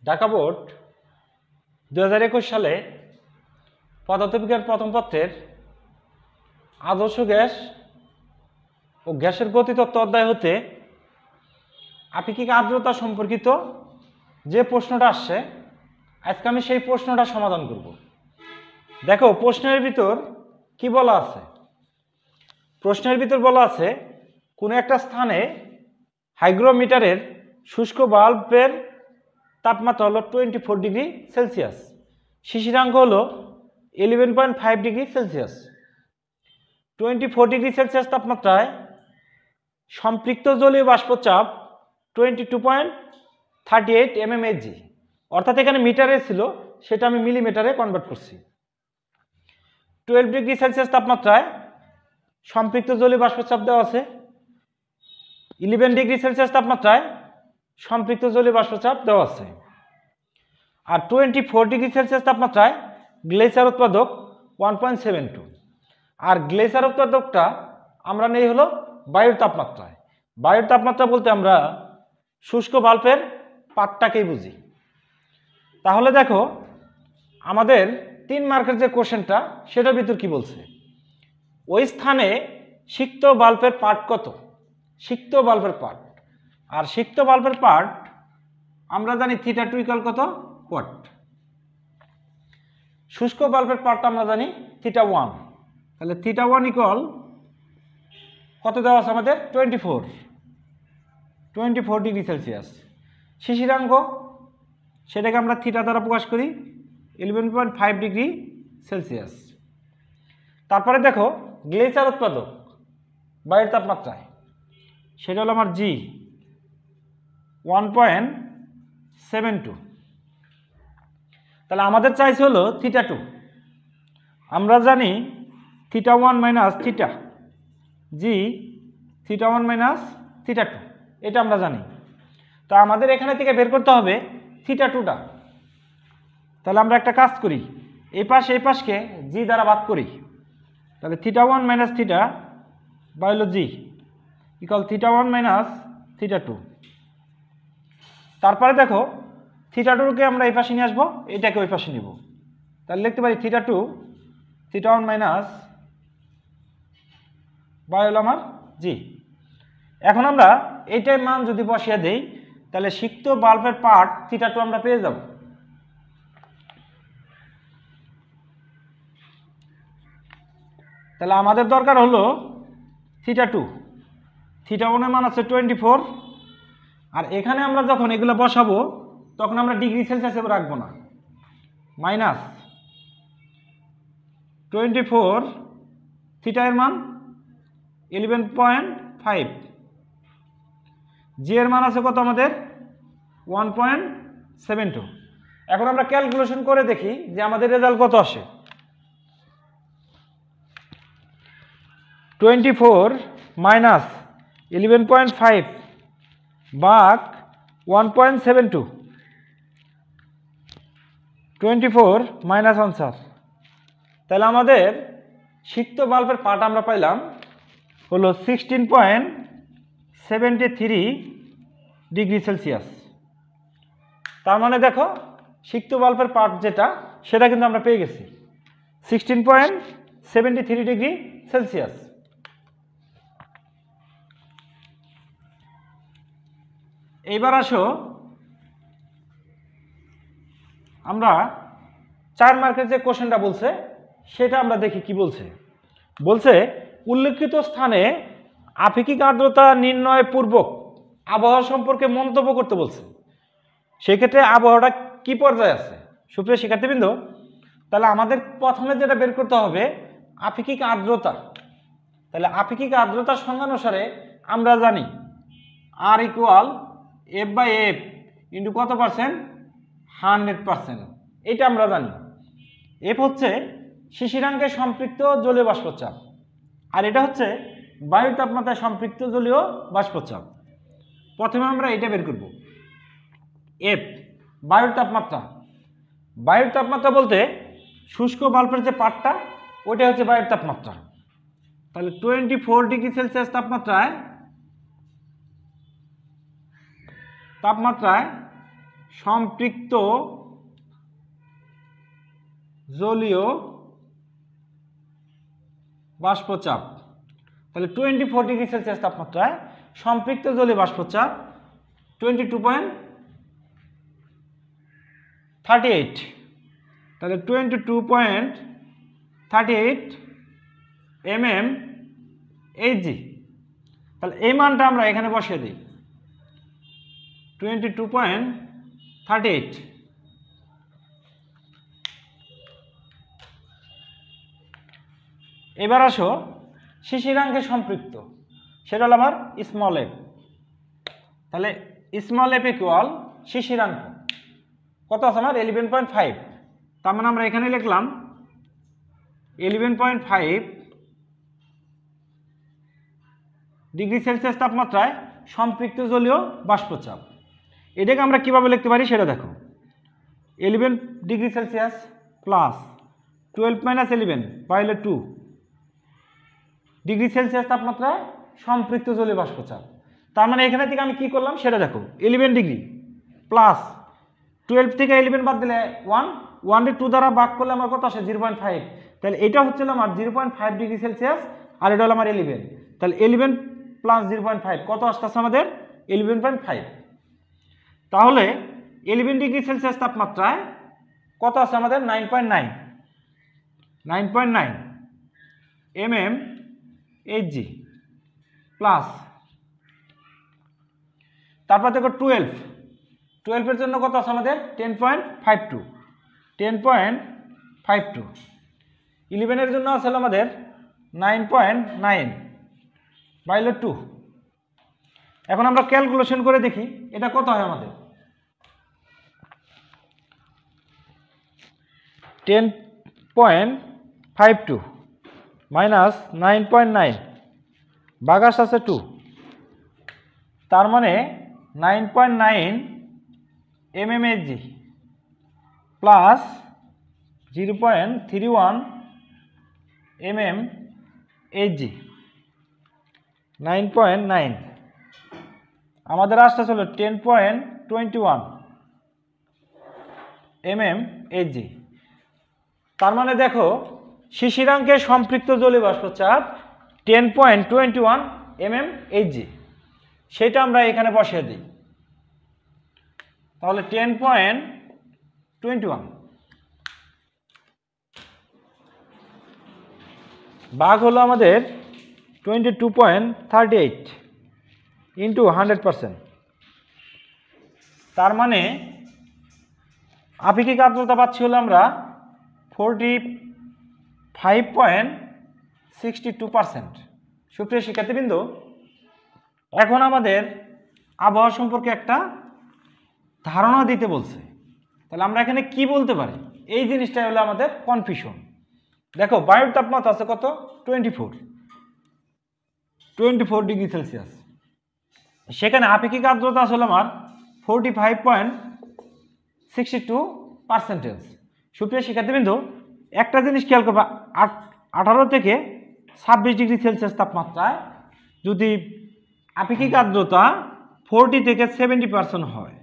Dhaka board 2021 সালে পদার্থবিজ্ঞান প্রথম পত্রের আদর্শ গ্যাস ও গ্যাসের গতিতত্ত্ব অধ্যায় হতে আপেক্ষিক আর্দ্রতা সম্পর্কিত যে প্রশ্নটা আসছে আজকে আমি সেই প্রশ্নটা সমাধান করব। দেখো প্রশ্নের ভিতর কি বলা আছে। প্রশ্নের ভিতর বলা আছে কোনো একটা স্থানে হাইগ্রোমিটারের শুষ্ক বাল্বের তাপমাত্রা হলো 24 ডিগ্রি সেলসিয়াস, শিশিরাঙ্ক হলো 11.5 ডিগ্রি সেলসিয়াস। 24 ডিগ্রি সেলসিয়াস তাপমাত্রায় সম্পৃক্ত জলীয় বাষ্পচাপ 22.38 mmHg, অর্থাৎ এখানে মিটারে ছিল সেটা আমি মিলিমিটারে কনভার্ট করছি। 12 ডিগ্রি সেলসিয়াস তাপমাত্রায় সম্পৃক্ত জলীয় বাষ্পচাপ দেওয়া আছে। 11 ডিগ্রি সেলসিয়াস তাপমাত্রায় সম্পৃক্ত জলীয় বাষ্পচাপ দেওয়া আছে। আর 24 ডিগ্রি সেলসিয়াস তাপমাত্রায় গ্লেসিয়ার উৎপাদক 1.72। আর গ্লেসিয়ার উৎপাদকটা আমরা নেই হলো বায়ুর তাপমাত্রায়। বায়ুর তাপমাত্রা বলতে আমরা শুষ্ক বাল্বের পাটটাকেই বুঝি। তাহলে দেখো আমাদের 3 মার্কের যে কোশ্চেনটা সেটার ভিতর কি বলছে, ওই স্থানে সিক্ত বাল্বের পাট কত, সিক্ত বাল্বের পাট। আর সিক্ত বাল্বের পাট আমরা জানি θ2 = কত, ওয়াট। শুষ্ক বাল্বের পাটটা আমরা জানি θ1, তাহলে θ1 = কত দেওয়া আছে আমাদের 24 ডিগ্রি সেলসিয়াস। শিশিরাঙ্ক সেটাকে আমরা থিটা দ্বারা প্রকাশ করি 11.5 ডিগ্রি সেলসিয়াস। তারপরে দেখো গ্লেসিয়ার উৎপাদক বায়ুর তাপমাত্রায় সেটা হলো আমার জি 1.72। তাহলে আমাদের চাইছে হলো θ2। আমরা জানি θ1 - θ, জি θ1 - θ2, এটা আমরা জানি। তা আমাদের এখানে থেকে বের করতে হবে θ2টা। তাহলে আমরা একটা কাজ করি, এই পাশকে জি দ্বারা ভাগ করি। তাহলে θ1 - θ বাই হলো জি ইকুয়াল θ1 - θ2। তারপরে দেখো θ2কে আমরা এই পাশে নিয়ে আসবো, এটাকে ওই পাশে নিব। তাহলে লিখতে পারি θ2 θ1 বাই হলো আমার জি। এখন আমরা এইটাই মান যদি বসিয়ে দেই তাহলে সিক্ত বাল্বের পাট θ2 আমরা পেয়ে যাব। তাহলে আমাদের দরকার হলো θ2, θ1 এর মান আছে 24। আর এখানে আমরা যখন এগুলো বসাবো তখন আমরা ডিগ্রি সেলসিয়াসে রাখবো না, -24 θ এর মান 11.5, জি এর মান আছে কত আমাদের 1.72। এখন আমরা ক্যালকুলেশন করে দেখি যে আমাদের রেজাল্ট কত আসে। 24 - 11.5 ভাগ 1.72, 24 - আনসার। তাহলে আমাদের সিক্ত বাল্বের পাট আমরা পাইলাম হলো 16.73 ডিগ্রি সেলসিয়াস। তার মানে দেখো সিক্ত বাল্বের পাট যেটা সেটা কিন্তু আমরা পেয়ে গেছি 16.73 ডিগ্রি সেলসিয়াস। এইবার আসো আমরা 4 মার্কের যে কোশ্চেনটা বলছে সেটা আমরা দেখি কি বলছে। বলছে উল্লেখিত স্থানে আপেক্ষিক আর্দ্রতা নির্ণয় পূর্বক আবহাওয়া সম্পর্কে মন্তব্য করতে বলছে। সেক্ষেত্রে আবহাওয়াটা কি পর্যায়ে আছে সুপ্রিয় শিক্ষার্থীবৃন্দ। তাহলে আমাদের প্রথমে যেটা বের করতে হবে আপেক্ষিক আর্দ্রতা। তাহলে আপেক্ষিক আর্দ্রতার সংজ্ঞা অনুসারে আমরা জানি R = F/F ইন্টু কত পার্সেন্ট, 100%। এটা আমরা জানি। এফ হচ্ছে শিশিরাঙ্কে সম্পৃক্ত জলীয় বাষ্পচাপ, আর এটা হচ্ছে বায়ুর তাপমাত্রায় সম্পৃক্ত জলীয় বাষ্পচাপ। প্রথমে আমরা এটা বের করব। এফ বায়ুর তাপমাত্রা। বায়ুর তাপমাত্রা বলতে শুষ্ক বাল্বের যে পাটটা ওইটা হচ্ছে বায়ুর তাপমাত্রা। তাহলে 24 ডিগ্রি সেলসিয়াস তাপমাত্রায় সম্পৃক্ত জলীয় বাষ্পচাপ। তাহলে 24 ডিগ্রি সেলসিয়াস তাপমাত্রায় সম্পৃক্ত জলীয় বাষ্পচাপ 22.38। তাহলে 22.38 mmHg। তাহলে এই মানটা আমরা এখানে বসিয়ে দিই 22.38। এবার আসো শিশিরাঙ্কে সম্পৃক্ত, সেটা হলো আমার স্মল এফ। তাহলে স্মল এফ ইকুয়াল শিশিরাঙ্ক কত আছে আমার 11.5। তার মানে আমরা এখানে লিখলাম 11.5 ডিগ্রি সেলসিয়াস তাপমাত্রায় সম্পৃক্ত জলীয় বাষ্পচাপ। এটাকে আমরা কিভাবে লিখতে পারি সেটা দেখো, 11 ডিগ্রি সেলসিয়াস প্লাস 12 মাইনাস 11 পাইলে 2 ডিগ্রি সেলসিয়াস তাপমাত্রায় সম্পৃক্ত জলীয় বাষ্পচাপ। তার মানে এখানে থেকে আমি কি করলাম সেটা দেখো, 11 ডিগ্রি প্লাস 12 থেকে 11 বাদ দিলে 1 2 দ্বারা ভাগ করলে আমার কত আসে 0.5। তাহলে এটা হচ্ছে আমার 0.5 ডিগ্রি সেলসিয়াস আর এটা হলো আমার 11। তাহলে 11 প্লাস 0.5 কত আসতেছে আমাদের 11.5। তাহলে 11 ডিগ্রি সেলসিয়াস তাপমাত্রায় কত আছে আমাদের 9.9 mmHg প্লাস তারপর দেখো 12 এর জন্য কত আছে আমাদের 10.52 11 এর জন্য আছে আমাদের 9.9 বাইলে 2। এখন আমরা ক্যালকুলেশন করে দেখি এটা কত হয় আমাদের 10.52 মাইনাস 9.9 বাগাস আছে 2, তার মানে 9.9 mmHg প্লাস 0.31 mmHg 9.9 আমাদের আসতে ছিল 10.21 mmHg। তার মানে দেখো শিশিরাঙ্কে সম্পৃক্ত জলীয় বাষ্পচাপ 10.21 mmHg, সেটা আমরা এখানে বসিয়ে দিই। তাহলে 10.21 ভাগ হলো আমাদের 22.38 ইন্টু 100%। তার মানে আপেক্ষিক আর্দ্রতা পাচ্ছি হলো আমরা 45.62%। সুপ্রিয় শিক্ষার্থীবৃন্দ, এখন আমাদের আবহাওয়া সম্পর্কে একটা ধারণা দিতে বলছে। তাহলে আমরা এখানে কি বলতে পারি, এই জিনিসটাই হলো আমাদের কনফিউশন। দেখো বায়ুর তাপমাত্রা আছে কত 24 ডিগ্রি সেলসিয়াস, সেখানে আপেক্ষিক আর্দ্রতা আসলে আমার 45.62%। সুপ্রিয় শিক্ষার্থীবৃন্দ, একটা জিনিস খেয়াল করবা, 18 থেকে 26 ডিগ্রি সেলসিয়াস তাপমাত্রায় যদি আপেক্ষিক আর্দ্রতা 40 থেকে 70% হয়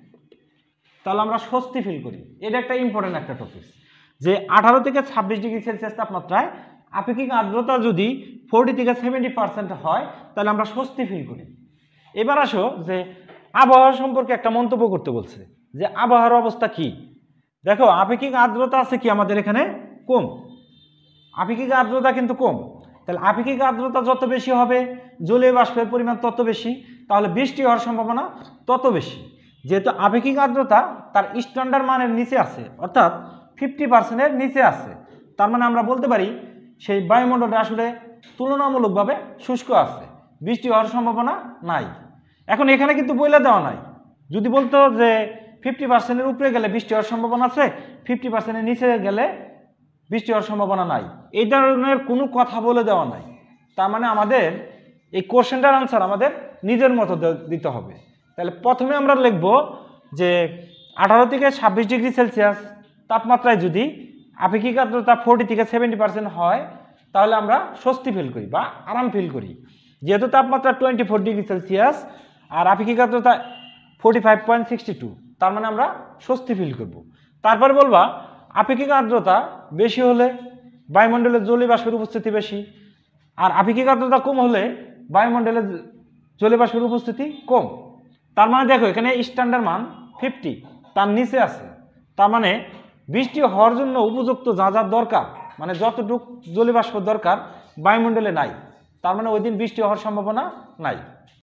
তাহলে আমরা স্বস্তি ফিল করি। এটা একটা ইম্পর্টেন্ট একটা টপিক, যে 18 থেকে 26 ডিগ্রি সেলসিয়াস তাপমাত্রায় আপেক্ষিক আর্দ্রতা যদি 40 থেকে 70% হয় তাহলে আমরা স্বস্তি ফিল করি। এবার আসো যে আবহাওয়া সম্পর্কে একটা মন্তব্য করতে বলছে, যে আবহাওয়ার অবস্থা কি। দেখো আপেক্ষিক আর্দ্রতা আছে কি আমাদের এখানে কম, আপেক্ষিক আর্দ্রতা কিন্তু কম। তাহলে আপেক্ষিক আর্দ্রতা যত বেশি হবে জলীয় বাষ্পের পরিমাণ তত বেশি, তাহলে বৃষ্টি হওয়ার সম্ভাবনা তত বেশি। যেহেতু আপেক্ষিক আর্দ্রতা তার স্ট্যান্ডার্ড মানের নিচে আছে, অর্থাৎ 50%-এর নিচে আছে, তার মানে আমরা বলতে পারি সেই বায়ুমণ্ডলটা আসলে তুলনামূলকভাবে শুষ্ক আছে, বৃষ্টি হওয়ার সম্ভাবনা নাই। এখন এখানে কিন্তু বলে দেওয়া নাই, যদি বলতো যে 50%-এর উপরে গেলে বৃষ্টি হওয়ার সম্ভাবনা আছে, 50%-এর নিচে গেলে বৃষ্টি হওয়ার সম্ভাবনা নাই, এই ধরনের কোনো কথা বলে দেওয়া নাই। তার মানে আমাদের এই কোশ্চেনটার আনসার আমাদের নিজের মতো দিতে হবে। তাহলে প্রথমে আমরা লিখব যে 18 থেকে 26 ডিগ্রি সেলসিয়াস তাপমাত্রায় যদি আপেক্ষিক আর্দ্রতা 40 থেকে 70% হয় তাহলে আমরা স্বস্তি ফিল করি বা আরাম ফিল করি। যেহেতু তাপমাত্রা 24 ডিগ্রি সেলসিয়াস আর আপেক্ষিক আর্দ্রতা 45.62, তার মানে আমরা স্বস্তি ফিল করব। তারপরে বলবা আপেক্ষিক আর্দ্রতা বেশি হলে বায়ুমণ্ডলে জলীয় বাষ্পের উপস্থিতি বেশি, আর আপেক্ষিক আর্দ্রতা কম হলে বায়ুমণ্ডলে জলীয় বাষ্পের উপস্থিতি কম। তার মানে দেখো এখানে স্ট্যান্ডার্ড মান 50, তার নিচে আছে। তার মানে বৃষ্টি হওয়ার জন্য উপযুক্ত যা যা দরকার, মানে যতটুকু জলীয় বাষ্প দরকার বায়ুমণ্ডলে নাই, তার মানে ওই দিন বৃষ্টি হওয়ার সম্ভাবনা নাই।